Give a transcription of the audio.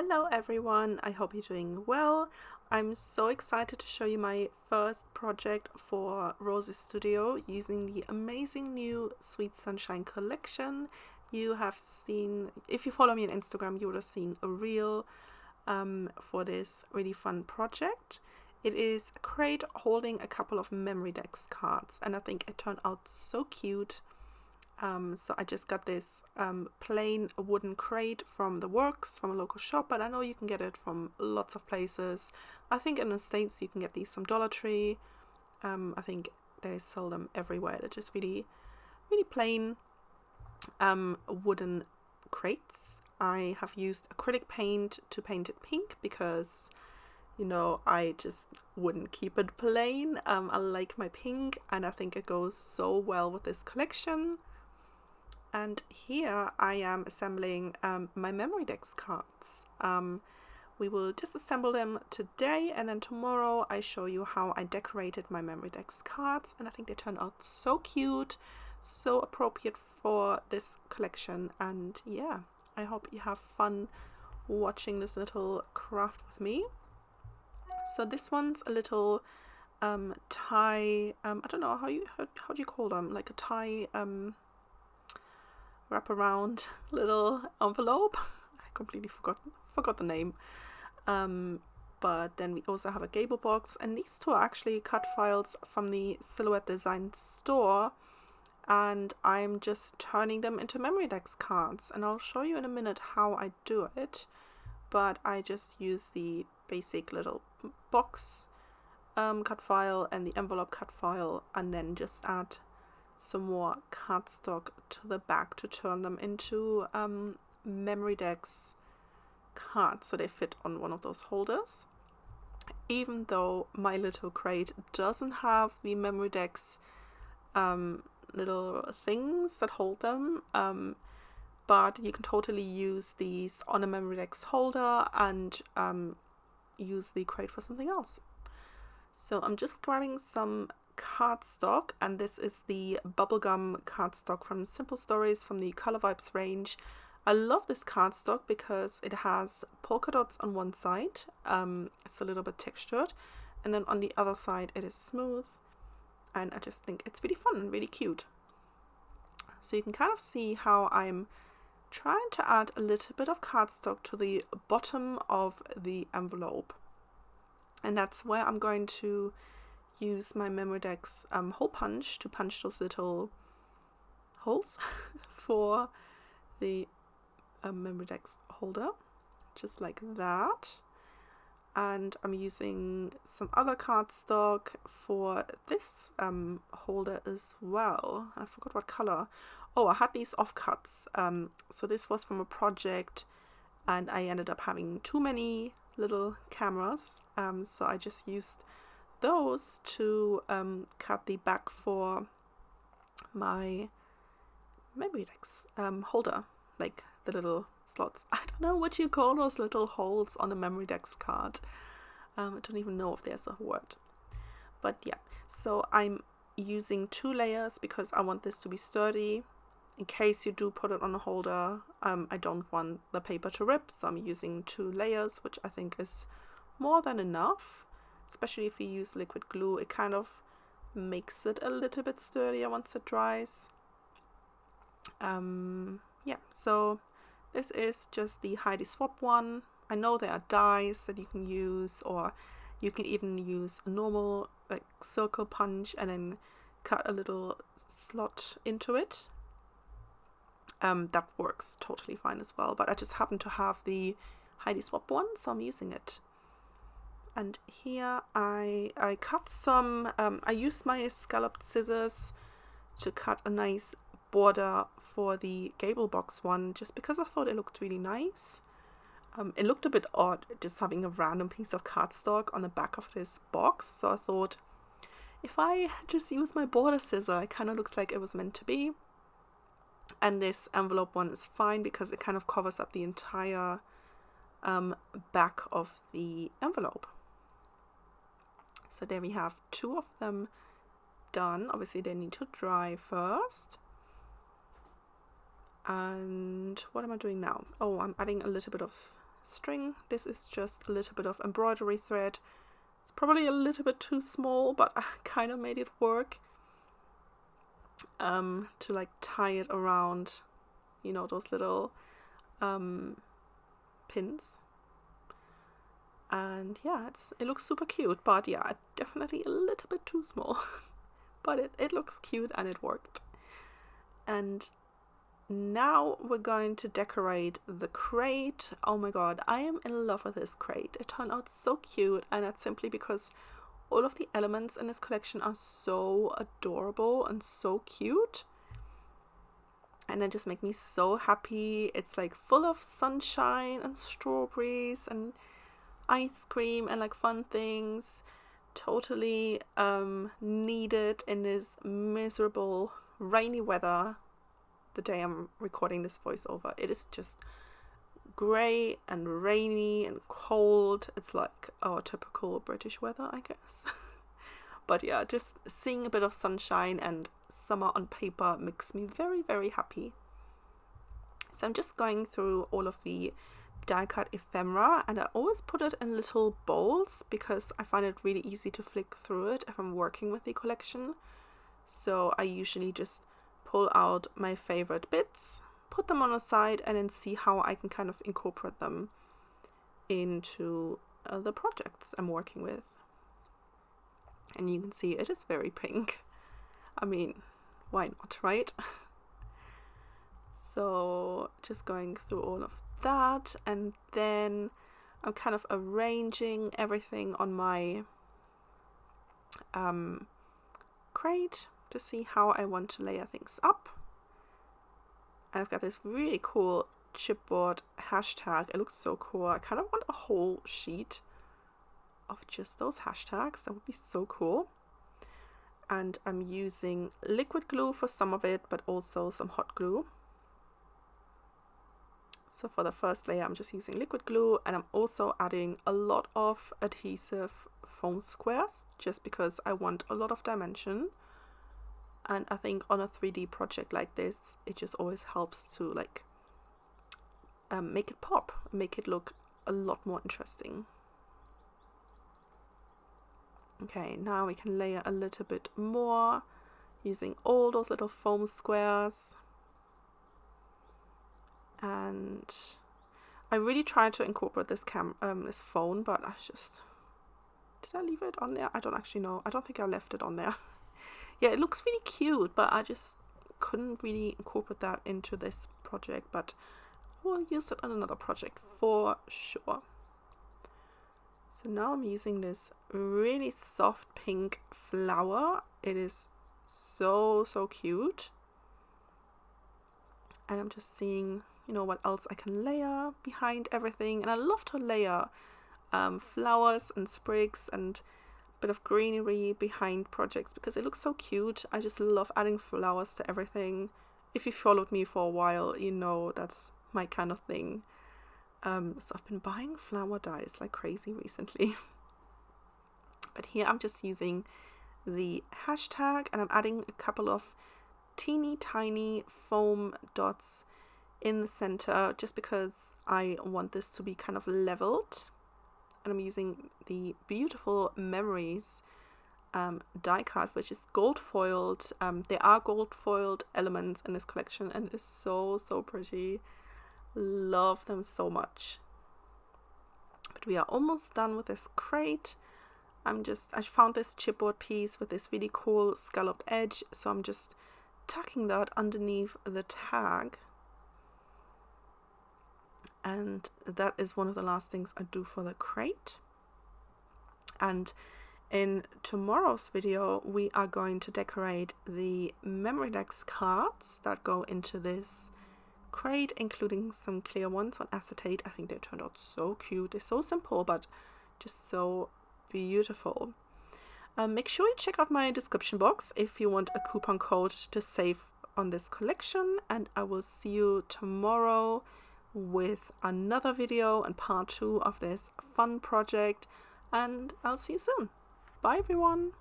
Hello everyone, I hope you're doing well. I'm so excited to show you my first project for Rosie Studio using the amazing new Sweet Sunshine collection. You have seen, if you follow me on Instagram, you would have seen a reel for this really fun project. It is a crate holding a couple of Memorydex cards, and I think it turned out so cute. So I just got this plain wooden crate from the Works, from a local shop, but I know you can get it from lots of places. I think in the States you can get these from Dollar Tree. I think they sell them everywhere. They're just really plain wooden crates. I have used acrylic paint to paint it pink because, you know, I just wouldn't keep it plain. I like my pink, and I think it goes so well with this collection. And here I am assembling my Memorydex cards. We will disassemble them today, and then tomorrow I show you how I decorated my Memorydex cards, and I think they turned out so cute, so appropriate for this collection. And yeah, I hope you have fun watching this little craft with me. So this one's a little tie, I don't know how do you call them, like a tie wrap around little envelope. I completely forgot the name. But then we also have a gable box, and these two are actually cut files from the Silhouette Design store, and I'm just turning them into Memorydex cards, and I'll show you in a minute how I do it. But I just use the basic little box cut file and the envelope cut file, and then just add some more cardstock to the back to turn them into Memorydex cards, so they fit on one of those holders. Even though my little crate doesn't have the Memorydex little things that hold them, but you can totally use these on a Memorydex holder and use the crate for something else. So I'm just grabbing some cardstock, and this is the bubblegum cardstock from Simple Stories from the Color Vibes range. I love this cardstock because it has polka dots on one side, it's a little bit textured, and then on the other side it is smooth, and I just think it's really fun and really cute. So you can kind of see how I'm trying to add a little bit of cardstock to the bottom of the envelope, and that's where I'm going to use my Memorydex hole punch to punch those little holes for the Memorydex holder, just like that. And I'm using some other cardstock for this holder as well. I forgot what color. Oh, I had these offcuts. So this was from a project, and I ended up having too many little cameras. So I just used those to cut the back for my Memorydex holder, like the little slots. I don't know what you call those little holes on a Memorydex card. I don't even know if there's a word. But yeah, so I'm using 2 layers because I want this to be sturdy. In case you do put it on a holder, I don't want the paper to rip, so I'm using 2 layers, which I think is more than enough. Especially if you use liquid glue, it kind of makes it a little bit sturdier once it dries. Yeah, so this is just the Heidi Swap one. I know there are dies that you can use, or you can even use a normal like circle punch and then cut a little slot into it. That works totally fine as well, but I just happen to have the Heidi Swap one, so I'm using it. And here I cut some, I used my scalloped scissors to cut a nice border for the gable box one, just because I thought it looked really nice. It looked a bit odd just having a random piece of cardstock on the back of this box, so I thought if I just use my border scissor, it kind of looks like it was meant to be. And this envelope one is fine because it kind of covers up the entire back of the envelope. So there we have 2 of them done. Obviously they need to dry first. And what am I doing now? Oh, I'm adding a little bit of string. This is just a little bit of embroidery thread. It's probably a little bit too small, but I kind of made it work to like tie it around, you know, those little pins. And yeah, it looks super cute, but yeah, definitely a little bit too small. But it looks cute and it worked. And now we're going to decorate the crate. Oh my god, I am in love with this crate. It turned out so cute, and that's simply because all of the elements in this collection are so adorable and so cute. And they just make me so happy. It's like full of sunshine and strawberries and ice cream and like fun things. Totally needed in this miserable rainy weather. The day I'm recording this voiceover, it is just grey and rainy and cold. It's like our typical British weather, I guess. But yeah, just seeing a bit of sunshine and summer on paper makes me very, very happy. So I'm just going through all of the die cut ephemera, and I always put it in little bowls because I find it really easy to flick through it if I'm working with the collection. So I usually just pull out my favorite bits, put them on a side, and then see how I can kind of incorporate them into the projects I'm working with. And you can see it is very pink. I mean, why not, right? So just going through all of that, and then I'm kind of arranging everything on my crate to see how I want to layer things up. And I've got this really cool chipboard hashtag. It looks so cool. I kind of want a whole sheet of just those hashtags. That would be so cool. And I'm using liquid glue for some of it, but also some hot glue. So for the first layer, I'm just using liquid glue, and I'm also adding a lot of adhesive foam squares just because I want a lot of dimension. And I think on a 3D project like this, it just always helps to like make it pop, make it look a lot more interesting. Okay, now we can layer a little bit more using all those little foam squares. And I really tried to incorporate this phone, but I just... Did I leave it on there? I don't actually know. I don't think I left it on there. Yeah, it looks really cute, but I just couldn't really incorporate that into this project, but we'll use it on another project for sure. So now I'm using this really soft pink flower. It is so, so cute. And I'm just seeing, you know, what else I can layer behind everything. And I love to layer flowers and sprigs and bit of greenery behind projects because it looks so cute. I just love adding flowers to everything. If you followed me for a while, you know that's my kind of thing. So I've been buying flower dyes like crazy recently. But here I'm just using the hashtag, and I'm adding a couple of teeny tiny foam dots in the center just because I want this to be kind of leveled. And I'm using the beautiful Memories die cut, which is gold foiled. There are gold foiled elements in this collection, and it is so, so pretty. Love them so much. But we are almost done with this crate. I found this chipboard piece with this really cool scalloped edge, so I'm just tucking that underneath the tag. And that is one of the last things I do for the crate. And in tomorrow's video, we are going to decorate the Memorydex cards that go into this crate, including some clear ones on acetate. I think they turned out so cute. They're so simple, but just so beautiful. Make sure you check out my description box if you want a coupon code to save on this collection, and I will see you tomorrow with another video and part 2 of this fun project, and I'll see you soon. Bye everyone.